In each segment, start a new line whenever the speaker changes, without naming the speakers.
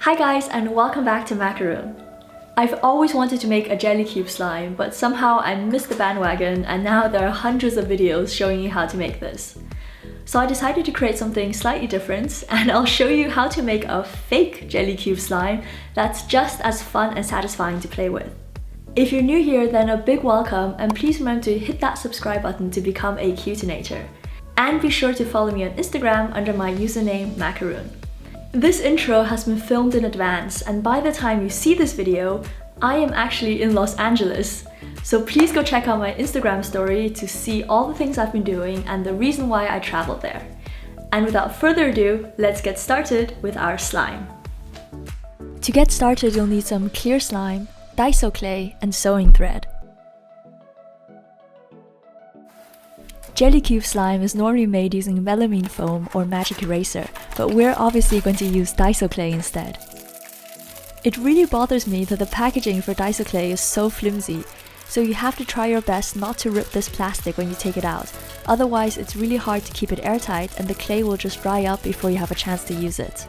Hi guys, and welcome back to Macaroon. I've always wanted to make a jelly cube slime, but somehow I missed the bandwagon and now there are hundreds of videos showing you how to make this. So I decided to create something slightly different, and I'll show you how to make a fake jelly cube slime that's just as fun and satisfying to play with. If you're new here, then a big welcome, and please remember to hit that subscribe button to become a Cutinator. And be sure to follow me on Instagram under my username Macaroon. This intro has been filmed in advance, and by the time you see this video, I am actually in Los Angeles. So please go check out my Instagram story to see all the things I've been doing and the reason why I traveled there. And without further ado, let's get started with our slime. To get started, you'll need some clear slime, daiso clay, and sewing thread. Jelly cube slime is normally made using melamine foam or magic eraser, but we're obviously going to use daiso clay instead. It really bothers me that the packaging for daiso clay is so flimsy, so you have to try your best not to rip this plastic when you take it out, otherwise it's really hard to keep it airtight and the clay will just dry up before you have a chance to use it.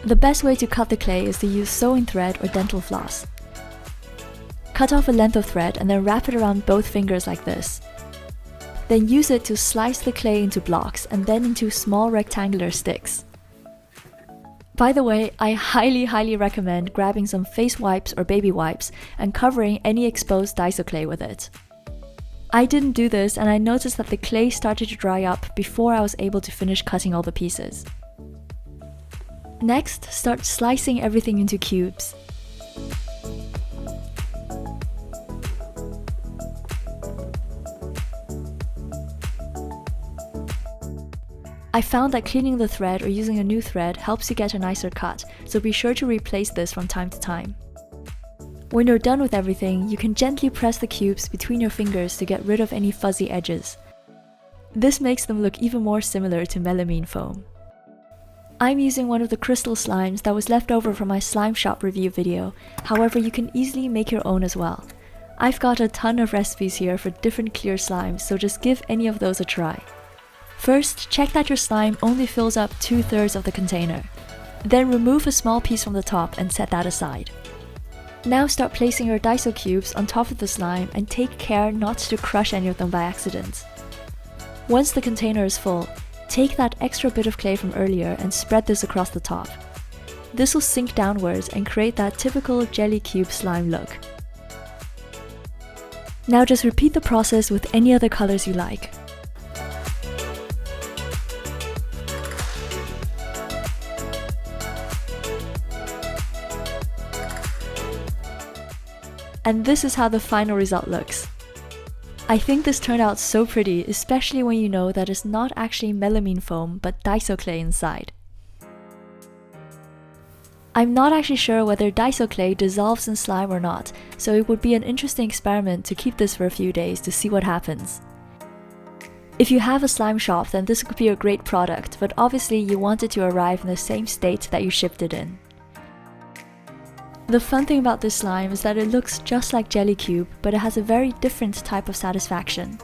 The best way to cut the clay is to use sewing thread or dental floss. Cut off a length of thread and then wrap it around both fingers like this. Then use it to slice the clay into blocks and then into small rectangular sticks. By the way, I highly recommend grabbing some face wipes or baby wipes and covering any exposed daiso clay with it. I didn't do this and I noticed that the clay started to dry up before I was able to finish cutting all the pieces. Next, start slicing everything into cubes. I found that cleaning the thread or using a new thread helps you get a nicer cut, so be sure to replace this from time to time. When you're done with everything, you can gently press the cubes between your fingers to get rid of any fuzzy edges. This makes them look even more similar to melamine foam. I'm using one of the crystal slimes that was left over from my slime shop review video, however you can easily make your own as well. I've got a ton of recipes here for different clear slimes, so just give any of those a try. First, check that your slime only fills up 2/3 of the container. Then remove a small piece from the top and set that aside. Now start placing your daiso cubes on top of the slime and take care not to crush any of them by accident. Once the container is full, take that extra bit of clay from earlier and spread this across the top. This will sink downwards and create that typical jelly cube slime look. Now just repeat the process with any other colors you like. And this is how the final result looks. I think this turned out so pretty, especially when you know that it's not actually melamine foam but daiso clay inside. I'm not actually sure whether daiso clay dissolves in slime or not, so it would be an interesting experiment to keep this for a few days to see what happens. If you have a slime shop, then this could be a great product, but obviously you want it to arrive in the same state that you shipped it in. The fun thing about this slime is that it looks just like jelly cube, but it has a very different type of satisfaction.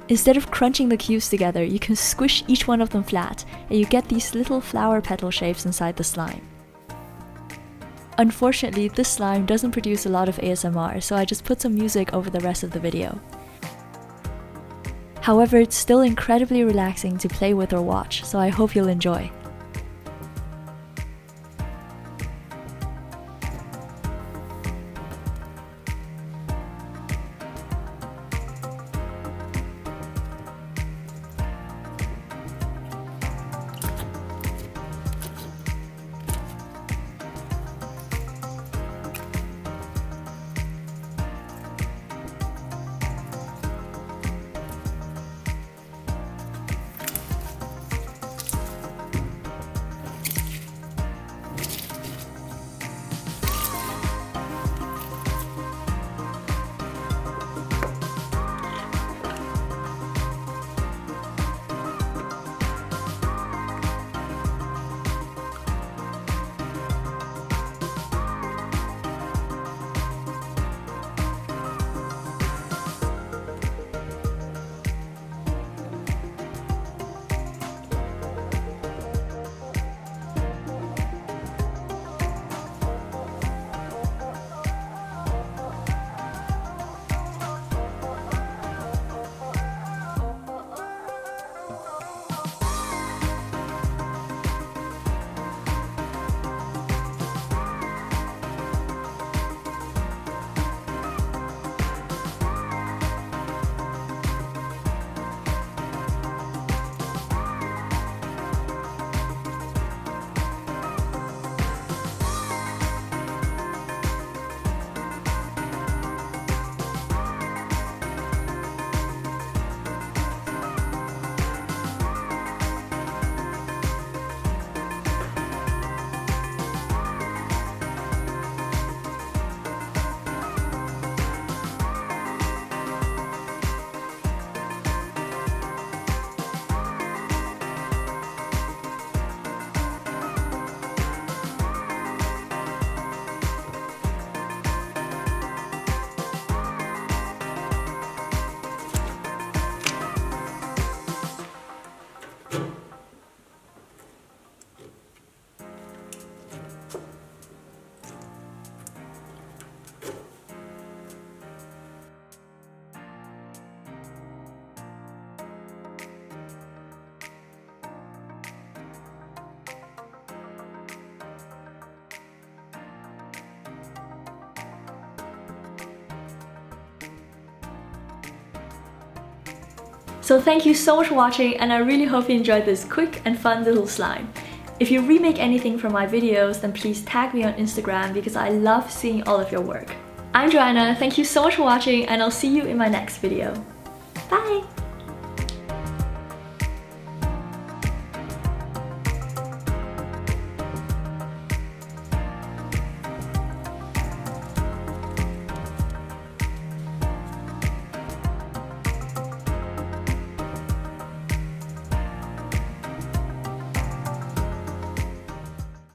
Instead of crunching the cubes together, you can squish each one of them flat, and you get these little flower petal shapes inside the slime. Unfortunately, this slime doesn't produce a lot of ASMR, so I just put some music over the rest of the video. However, it's still incredibly relaxing to play with or watch, so I hope you'll enjoy. So thank you so much for watching, and I really hope you enjoyed this quick and fun little slime. If you remake anything from my videos, then please tag me on Instagram because I love seeing all of your work. I'm Joanna, thank you so much for watching, and I'll see you in my next video. Bye!